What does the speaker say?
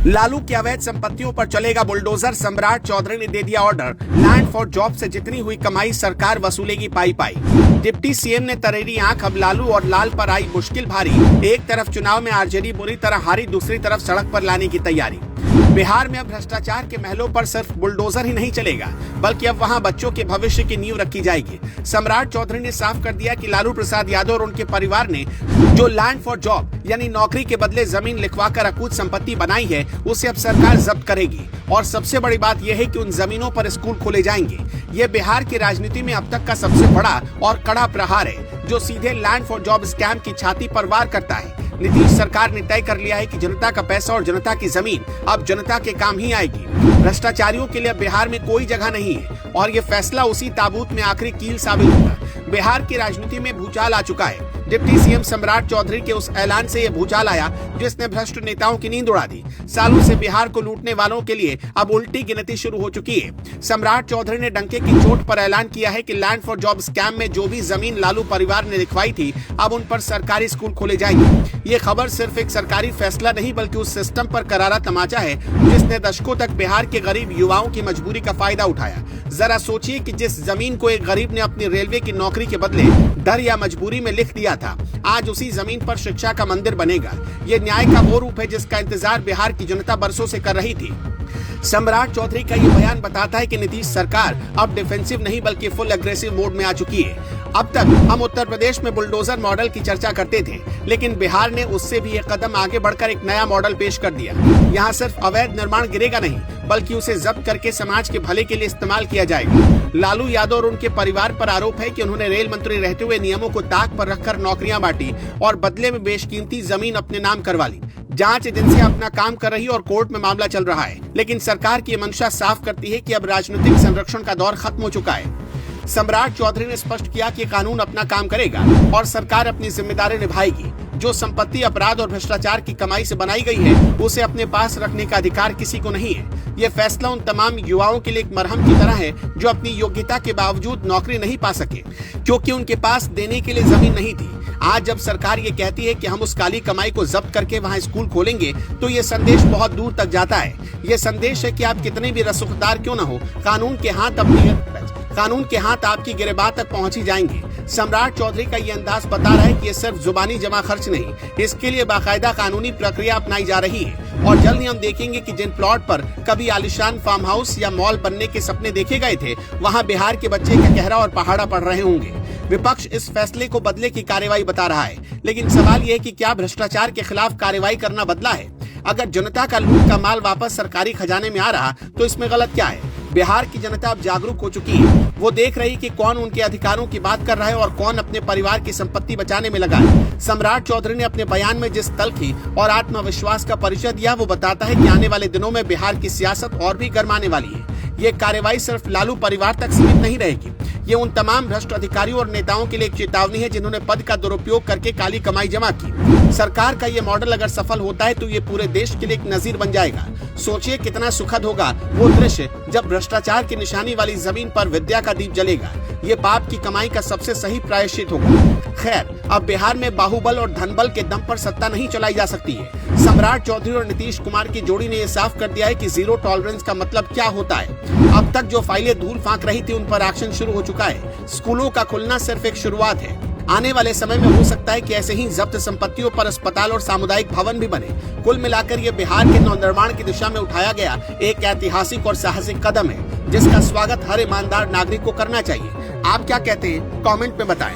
लालू की अवैध संपत्तियों पर चलेगा बुलडोजर, सम्राट चौधरी ने दे दिया ऑर्डर। लैंड फॉर जॉब से जितनी हुई कमाई सरकार वसूलेगी पाई पाई। डिप्टी सीएम ने तरेरी आंख, अब लालू और लाल पर आई मुश्किल भारी। एक तरफ चुनाव में आरजेडी बुरी तरह हारी, दूसरी तरफ सड़क पर लाने की तैयारी। बिहार में अब भ्रष्टाचार के महलों पर सिर्फ बुलडोजर ही नहीं चलेगा, बल्कि अब वहां बच्चों के भविष्य की नींव रखी जाएगी। सम्राट चौधरी ने साफ कर दिया कि लालू प्रसाद यादव और उनके परिवार ने जो लैंड फॉर जॉब यानी नौकरी के बदले जमीन लिखवाकर अकूत संपत्ति बनाई है, उसे अब सरकार जब्त करेगी। और सबसे बड़ी बात यह है कि उन जमीनों पर स्कूल खोले जाएंगे। ये बिहार की राजनीति में अब तक का सबसे बड़ा और कड़ा प्रहार है, जो सीधे लैंड फॉर जॉब स्कैम की छाती पर वार करता है। नीतीश सरकार ने तय कर लिया है कि जनता का पैसा और जनता की जमीन अब जनता के काम ही आएगी। भ्रष्टाचारियों के लिए बिहार में कोई जगह नहीं है और ये फैसला उसी ताबूत में आखिरी कील साबित होगा। बिहार की राजनीति में भूचाल आ चुका है। डिप्टी सीएम सम्राट चौधरी के उस ऐलान से ये भूचाल आया जिसने भ्रष्ट नेताओं की नींद उड़ा दी। सालों से बिहार को लूटने वालों के लिए अब उल्टी गिनती शुरू हो चुकी है। सम्राट चौधरी ने डंके की चोट पर ऐलान किया है कि लैंड फॉर जॉब स्कैम में जो भी जमीन लालू परिवार ने लिखवाई थी, अब उन पर सरकारी स्कूल खोले जाएंगे। ये खबर सिर्फ एक सरकारी फैसला नहीं, बल्कि उस सिस्टम पर करारा तमाचा है जिसने दशकों तक बिहार के गरीब युवाओं की मजबूरी का फायदा उठाया। जरा सोचिए कि जिस जमीन को एक गरीब ने अपनी रेलवे की नौकरी के बदले डर या मजबूरी में लिख दिया था, आज उसी जमीन पर शिक्षा का मंदिर बनेगा। ये न्याय का वो रूप है जिसका इंतजार बिहार की जनता बरसों से कर रही थी। सम्राट चौधरी का ये बयान बताता है कि नीतीश सरकार अब डिफेंसिव नहीं बल्कि फुल एग्रेसिव मोड में आ चुकी है। अब तक हम उत्तर प्रदेश में बुलडोजर मॉडल की चर्चा करते थे, लेकिन बिहार ने उससे भी एक कदम आगे बढ़कर एक नया मॉडल पेश कर दिया। यहाँ सिर्फ अवैध निर्माण गिरेगा नहीं, बल्कि उसे जब्त करके समाज के भले के लिए इस्तेमाल किया जाएगा। लालू यादव और उनके परिवार पर आरोप है कि उन्होंने रेल मंत्री रहते हुए नियमों को ताक पर रखकर नौकरियां बांटी और बदले में बेशकीमती जमीन अपने नाम करवा ली। जांच एजेंसियां अपना काम कर रही और कोर्ट में मामला चल रहा है, लेकिन सरकार की मंशा साफ करती है कि अब राजनीतिक संरक्षण का दौर खत्म हो चुका है। सम्राट चौधरी ने स्पष्ट किया कि कानून अपना काम करेगा और सरकार अपनी जिम्मेदारी निभाएगी। जो संपत्ति अपराध और भ्रष्टाचार की कमाई से बनाई गई है, उसे अपने पास रखने का अधिकार किसी को नहीं है। ये फैसला उन तमाम युवाओं के लिए एक मरहम की तरह है जो अपनी योग्यता के बावजूद नौकरी नहीं पा सके, क्योंकि उनके पास देने के लिए जमीन नहीं थी। आज जब सरकार ये कहती है कि हम उस काली कमाई को जब्त करके वहाँ स्कूल खोलेंगे, तो ये संदेश बहुत दूर तक जाता है। ये संदेश है कि आप कितने भी रसूखदार क्यों न हो, कानून के हाथ आपकी गिरबान तक पहुंची जाएंगे। सम्राट चौधरी का ये अंदाज बता रहा है कि ये सिर्फ जुबानी जमा खर्च नहीं, इसके लिए बाकायदा कानूनी प्रक्रिया अपनाई जा रही है। और जल्द ही हम देखेंगे कि जिन प्लॉट पर कभी आलिशान फार्म हाउस या मॉल बनने के सपने देखे गए थे, वहां बिहार के बच्चे का गहरा और पहाड़ा पड़ रहे होंगे। विपक्ष इस फैसले को बदले की कार्रवाई बता रहा है, लेकिन सवाल ये है कि क्या भ्रष्टाचार के खिलाफ कार्रवाई करना बदला है? अगर जनता का लूट का माल वापस सरकारी खजाने में आ रहा, तो इसमें गलत क्या है? बिहार की जनता अब जागरूक हो चुकी है। वो देख रही कि कौन उनके अधिकारों की बात कर रहा है और कौन अपने परिवार की संपत्ति बचाने में लगा है। सम्राट चौधरी ने अपने बयान में जिस तल्खी और आत्मविश्वास का परिचय दिया, वो बताता है कि आने वाले दिनों में बिहार की सियासत और भी गरमाने वाली है। ये कार्रवाई सिर्फ लालू परिवार तक सीमित नहीं रहेगी। ये उन तमाम भ्रष्ट अधिकारियों और नेताओं के लिए एक चेतावनी है जिन्होंने पद का दुरुपयोग करके काली कमाई जमा की। सरकार का ये मॉडल अगर सफल होता है, तो ये पूरे देश के लिए एक नजीर बन जाएगा। सोचिए कितना सुखद होगा वो दृश्य जब भ्रष्टाचार की निशानी वाली जमीन पर विद्या का दीप जलेगा। ये पाप की कमाई का सबसे सही प्रायश्चित होगा। खैर, अब बिहार में बाहुबल और धनबल के दम पर सत्ता नहीं चलाई जा सकती है। सम्राट चौधरी और नीतीश कुमार की जोड़ी ने यह साफ कर दिया है कि जीरो टॉलरेंस का मतलब क्या होता है। अब तक जो फाइलें धूल फांक रही थी, उन पर एक्शन शुरू हो चुका है। स्कूलों का खुलना सिर्फ एक शुरुआत है। आने वाले समय में हो सकता है कि ऐसे ही जब्त संपत्तियों पर अस्पताल और सामुदायिक भवन भी बने। कुल मिलाकर ये बिहार के नवनिर्माण की दिशा में उठाया गया एक ऐतिहासिक और साहसिक कदम है, जिसका स्वागत हर ईमानदार नागरिक को करना चाहिए। आप क्या कहते हैं? कमेंट में बताएं।